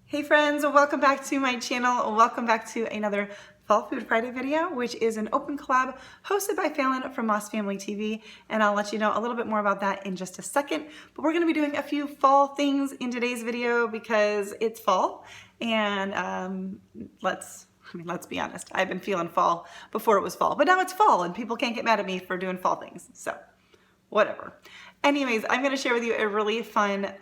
Hey friends, welcome back to my channel. Welcome back to another Fall Food Friday video, which is an open collab hosted by Fallon from Moss Family TV. And I'll let you know a little bit more about that in just a second. But we're gonna be doing a few fall things in today's video because it's fall. And let's be honest, I've been feeling fall before it was fall, but now it's fall and people can't get mad at me for doing fall things. So whatever. Anyways, I'm going to share with you a really fun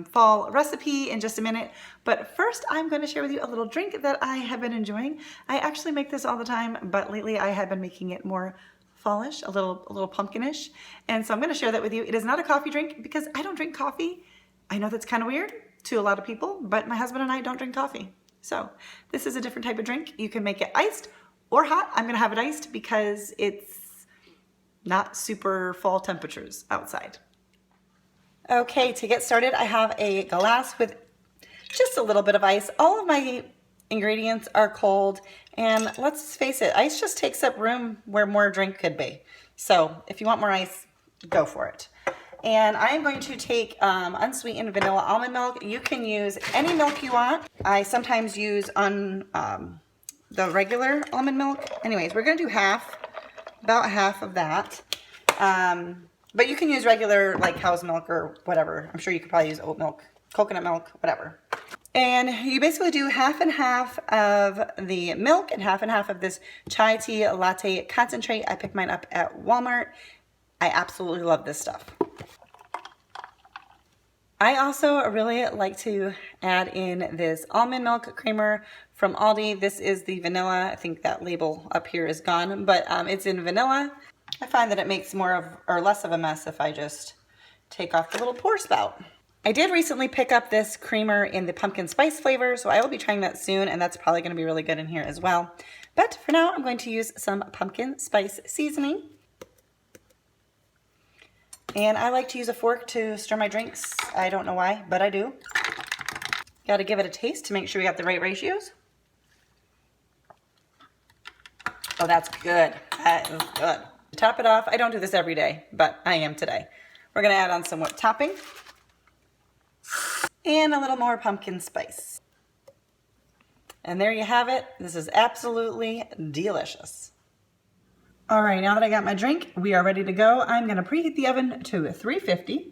fall recipe in just a minute. But first, I'm going to share with you a little drink that I have been enjoying. I actually make this all the time, but lately I have been making it more fallish, a little pumpkinish. And so I'm going to share that with you. It is not a coffee drink because I don't drink coffee. I know that's kind of weird to a lot of people, but my husband and I don't drink coffee. So this is a different type of drink. You can make it iced or hot. I'm going to have it iced because it's not super fall temperatures outside. Okay, to get started, I have a glass with just a little bit of ice. All of my ingredients are cold, and let's face it, ice just takes up room where more drink could be. So if you want more ice, go for it. And I'm going to take unsweetened vanilla almond milk. You can use any milk you want. I sometimes use the regular almond milk. Anyways, we're gonna do about half of that. But you can use regular like cow's milk or whatever. I'm sure you could probably use oat milk, coconut milk, whatever. And you basically do half and half of the milk and half of this chai tea latte concentrate. I picked mine up at Walmart. I absolutely love this stuff. I also really like to add in this almond milk creamer from Aldi. This is the vanilla. I think that label up here is gone, but it's in vanilla. I find that it makes less of a mess if I just take off the little pour spout. I did recently pick up this creamer in the pumpkin spice flavor, so I will be trying that soon, and that's probably going to be really good in here as well. But for now, I'm going to use some pumpkin spice seasoning. And I like to use a fork to stir my drinks. I don't know why, but I do. Got to give it a taste to make sure we got the right ratios. Oh, that's good. That is good. To top it off, I don't do this every day, but I am today. We're going to add on some whipped topping and a little more pumpkin spice. And there you have it. This is absolutely delicious. All right, now that I got my drink, we are ready to go. I'm going to preheat the oven to 350.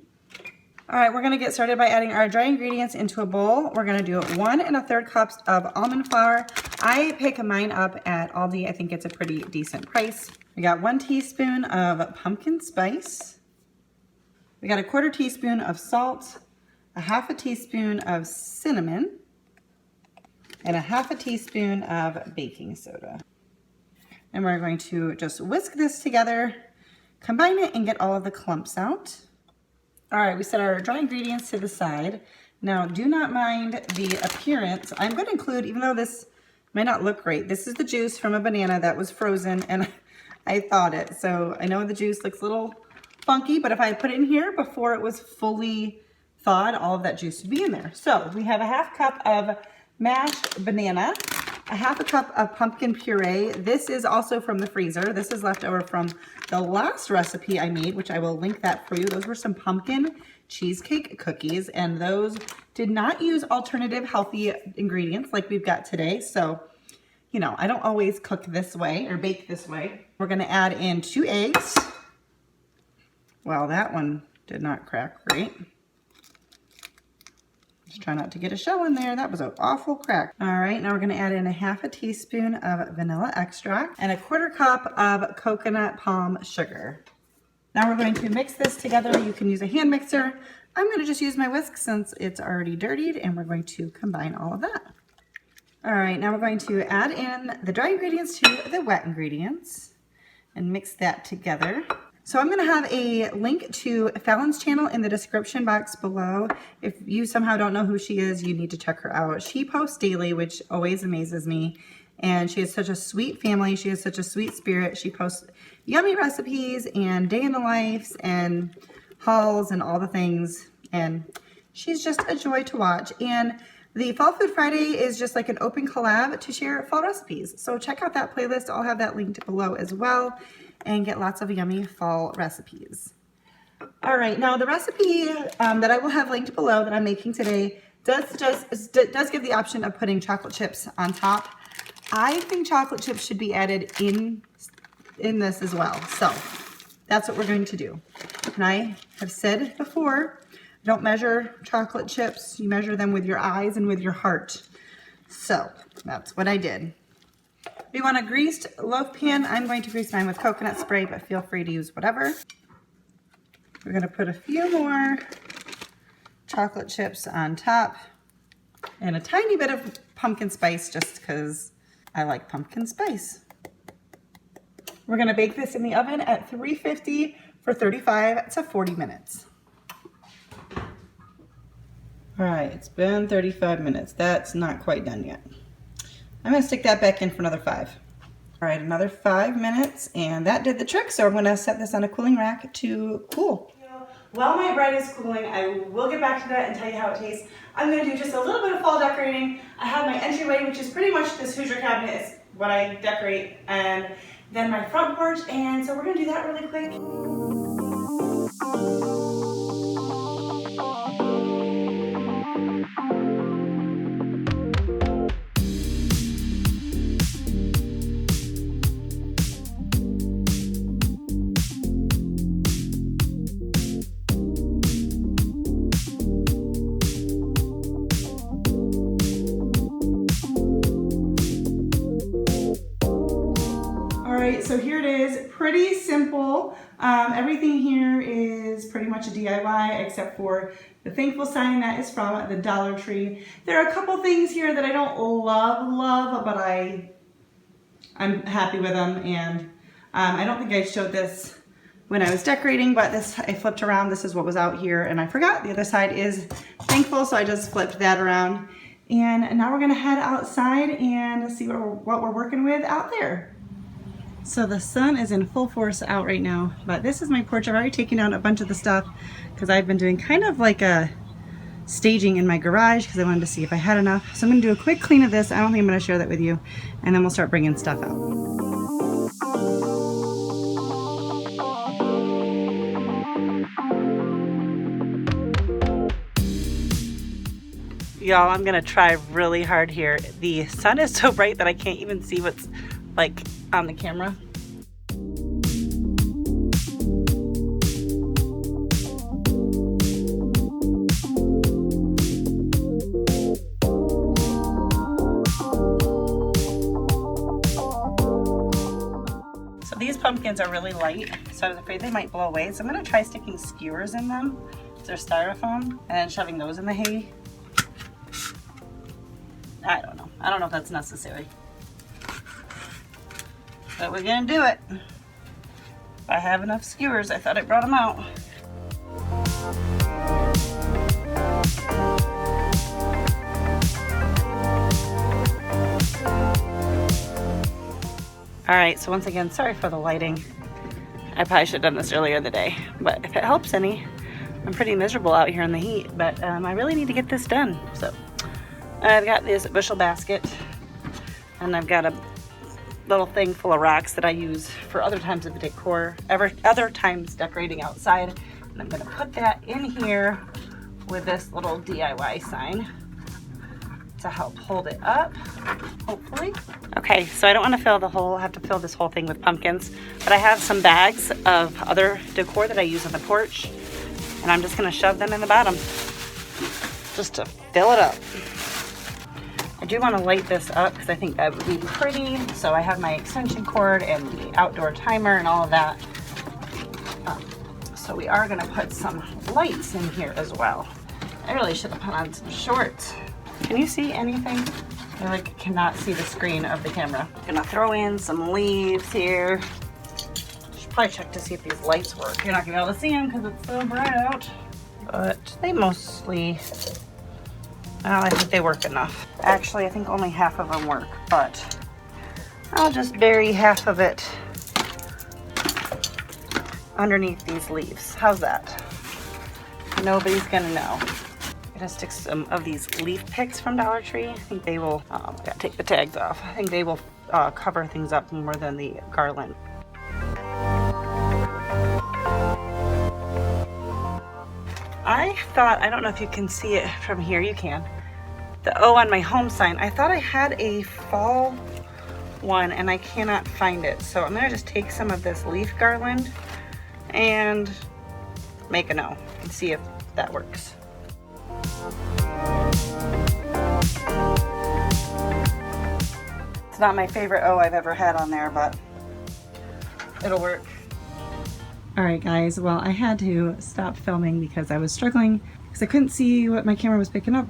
All right, we're going to get started by adding our dry ingredients into a bowl. We're going to do 1 1/3 cups of almond flour. I pick mine up at Aldi. I think it's a pretty decent price. We got 1 teaspoon of pumpkin spice. We got a 1/4 teaspoon of salt, a 1/2 teaspoon of cinnamon, and a 1/2 teaspoon of baking soda. And we're going to just whisk this together, combine it, and get all of the clumps out. All right, we set our dry ingredients to the side. Now, do not mind the appearance. I'm going to include, even though this might not look great, this is the juice from a banana that was frozen, and I thawed it. So I know the juice looks a little funky, but if I put it in here before it was fully thawed, all of that juice would be in there. So we have a 1/2 cup of mashed banana, a 1/2 cup of pumpkin puree. This is also from the freezer. This is left over from the last recipe I made, which I will link that for you. Those were some pumpkin cheesecake cookies, and those did not use alternative healthy ingredients like we've got today. So, you know, I don't always cook this way or bake this way. We're going to add in 2 eggs. Well, that one did not crack great. Just try not to get a shell in there. That was an awful crack. All right, now we're going to add in a 1/2 teaspoon of vanilla extract and a 1/4 cup of coconut palm sugar. Now we're going to mix this together. You can use a hand mixer. I'm going to just use my whisk since it's already dirtied, and we're going to combine all of that. All right, now we're going to add in the dry ingredients to the wet ingredients and mix that together. So I'm going to have a link to Fallon's channel in the description box below. If you somehow don't know who she is, you need to check her out. She posts daily, which always amazes me. And she has such a sweet family. She has such a sweet spirit. She posts yummy recipes and day in the lives and hauls and all the things. And she's just a joy to watch. And the Fall Food Friday is just like an open collab to share fall recipes. So check out that playlist. I'll have that linked below as well, and get lots of yummy fall recipes. All right, now the recipe that I will have linked below that I'm making today does give the option of putting chocolate chips on top. I think chocolate chips should be added in this as well. So that's what we're going to do. And I have said before, don't measure chocolate chips. You measure them with your eyes and with your heart. So that's what I did. If you want a greased loaf pan, I'm going to grease mine with coconut spray, but feel free to use whatever. We're going to put a few more chocolate chips on top and a tiny bit of pumpkin spice just because I like pumpkin spice. We're going to bake this in the oven at 350 for 35 to 40 minutes. All right, it's been 35 minutes. That's not quite done yet. I'm going to stick that back in for another 5. All right, another 5 minutes, and that did the trick. So I'm going to set this on a cooling rack to cool. While my bread is cooling, I will get back to that and tell you how it tastes. I'm going to do just a little bit of fall decorating. I have my entryway, which is pretty much this Hoosier cabinet is what I decorate, and then my front porch, and so we're going to do that really quick. So here it is, pretty simple. Everything here is pretty much a DIY except for the thankful sign that is from the Dollar Tree. There are a couple things here that I don't love, but I'm happy with them, and I don't think I showed this when I was decorating, but this I flipped around. This is what was out here, and I forgot the other side is thankful, so I just flipped that around. And now we're gonna head outside and see what we're working with out there. So the sun is in full force out right now, but this is my porch. I've already taken out a bunch of the stuff because I've been doing kind of like a staging in my garage because I wanted to see if I had enough. So I'm going to do a quick clean of this. I don't think I'm going to share that with you, and then we'll start bringing stuff out. Y'all, I'm going to try really hard here. The sun is so bright that I can't even see what's like on the camera. So these pumpkins are really light, so I was afraid they might blow away. So I'm gonna try sticking skewers in them. They're styrofoam, and then shoving those in the hay. I don't know. I don't know if that's necessary. But we're gonna do it. If I have enough skewers, I thought I brought them out. All right, so once again, sorry for the lighting. I probably should have done this earlier in the day, but if it helps any, I'm pretty miserable out here in the heat, but I really need to get this done. So I've got this bushel basket, and I've got a little thing full of rocks that I use for other times of the decor, other times decorating outside. And I'm gonna put that in here with this little DIY sign to help hold it up, hopefully. Okay, so I don't want to have to fill this whole thing with pumpkins, but I have some bags of other decor that I use on the porch, and I'm just gonna shove them in the bottom just to fill it up. I do want to light this up because I think that would be pretty. So I have my extension cord and the outdoor timer and all of that. So we are going to put some lights in here as well. I really should have put on some shorts. Can you see anything? I like cannot see the screen of the camera. I'm going to throw in some leaves here. Should probably check to see if these lights work. You're not going to be able to see them because it's so bright out. But they mostly... Well, I think they work enough. Actually, I think only half of them work, but I'll just bury half of it underneath these leaves. How's that? Nobody's gonna know. I'm gonna stick some of these leaf picks from Dollar Tree. I think they will, I gotta take the tags off. I think they will cover things up more than the garland. I thought, I don't know if you can see it from here, you can. the O on my home sign. I thought I had a fall one and I cannot find it. So I'm gonna just take some of this leaf garland and make an O and see if that works. It's not my favorite O I've ever had on there, but it'll work. All right guys, well I had to stop filming because I was struggling because I couldn't see what my camera was picking up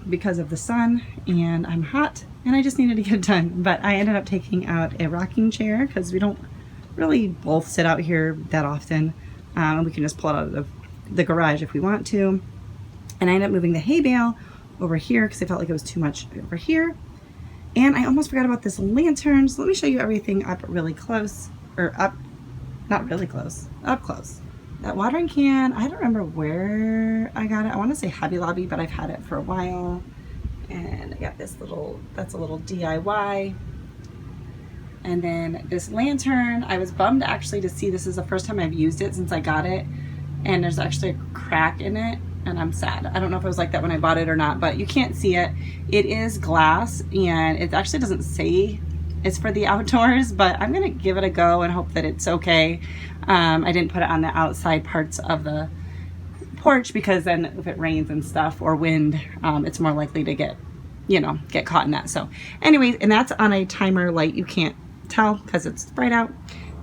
because of the sun, and I'm hot and I just needed to get it done. But I ended up taking out a rocking chair because we don't really both sit out here that often. And we can just pull it out of the garage if we want to. And I ended up moving the hay bale over here because I felt like it was too much over here. And I almost forgot about this lantern. So let me show you everything up really close, or up, not really close, up close. That watering can, I don't remember where I got it. I want to say Hobby Lobby, but I've had it for a while. And I got this little, that's a little DIY. And then this lantern, I was bummed actually to see this is the first time I've used it since I got it. And there's actually a crack in it, and I'm sad. I don't know if it was like that when I bought it or not, but you can't see it. It is glass, and it actually doesn't say it's for the outdoors, but I'm gonna give it a go and hope that it's okay. I didn't put it on the outside parts of the porch because then if it rains and stuff or wind, it's more likely to get, you know, get caught in that. So anyways, and that's on a timer light. You can't tell because it's bright out.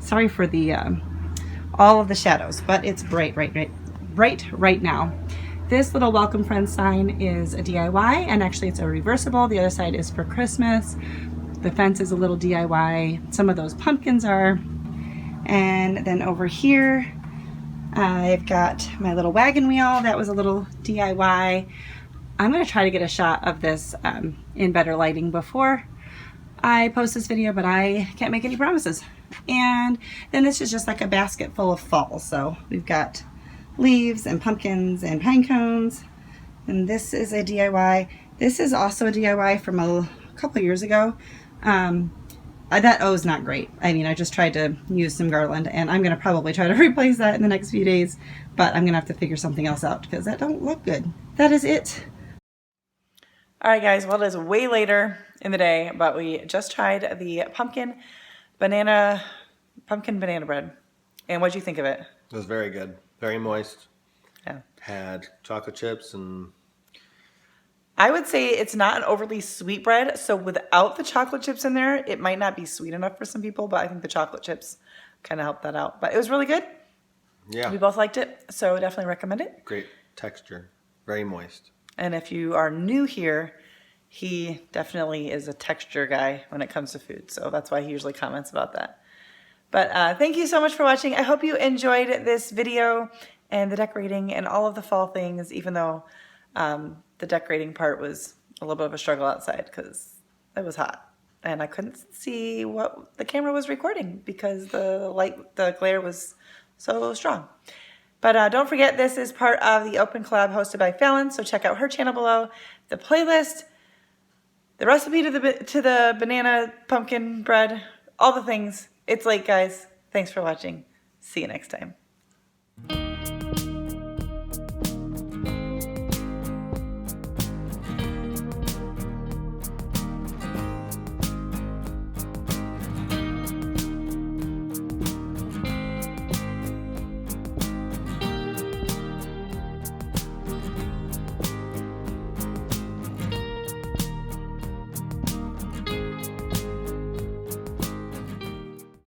Sorry for the all of the shadows, but it's bright right now. This little welcome friends sign is a DIY, and actually it's a reversible. The other side is for Christmas. The fence is a little DIY. Some of those pumpkins are. And then over here, I've got my little wagon wheel. That was a little DIY. I'm gonna try to get a shot of this in better lighting before I post this video, but I can't make any promises. And then this is just like a basket full of fall. So we've got leaves and pumpkins and pine cones. And this is a DIY. This is also a DIY from a couple of years ago. That O is not great. I mean, I just tried to use some garland, and I'm gonna probably try to replace that in the next few days, but I'm gonna have to figure something else out because that don't look good. That is it. All right, guys, well, it is way later in the day, but we just tried the pumpkin banana bread. And what'd you think of it? It was very good. Very moist. Yeah. Had chocolate chips and... I would say it's not an overly sweet bread, so without the chocolate chips in there, it might not be sweet enough for some people, but I think the chocolate chips kind of helped that out. But it was really good. Yeah. We both liked it, so definitely recommend it. Great texture. Very moist. And if you are new here, he definitely is a texture guy when it comes to food, so that's why he usually comments about that. But thank you so much for watching. I hope you enjoyed this video and the decorating and all of the fall things, even though the decorating part was a little bit of a struggle outside because it was hot and I couldn't see what the camera was recording because the glare was so strong. But don't forget, this is part of the open collab hosted by Fallon, so check out her channel below, the playlist, the recipe to the banana pumpkin bread, all the things. It's late, guys. Thanks for watching. See you next time.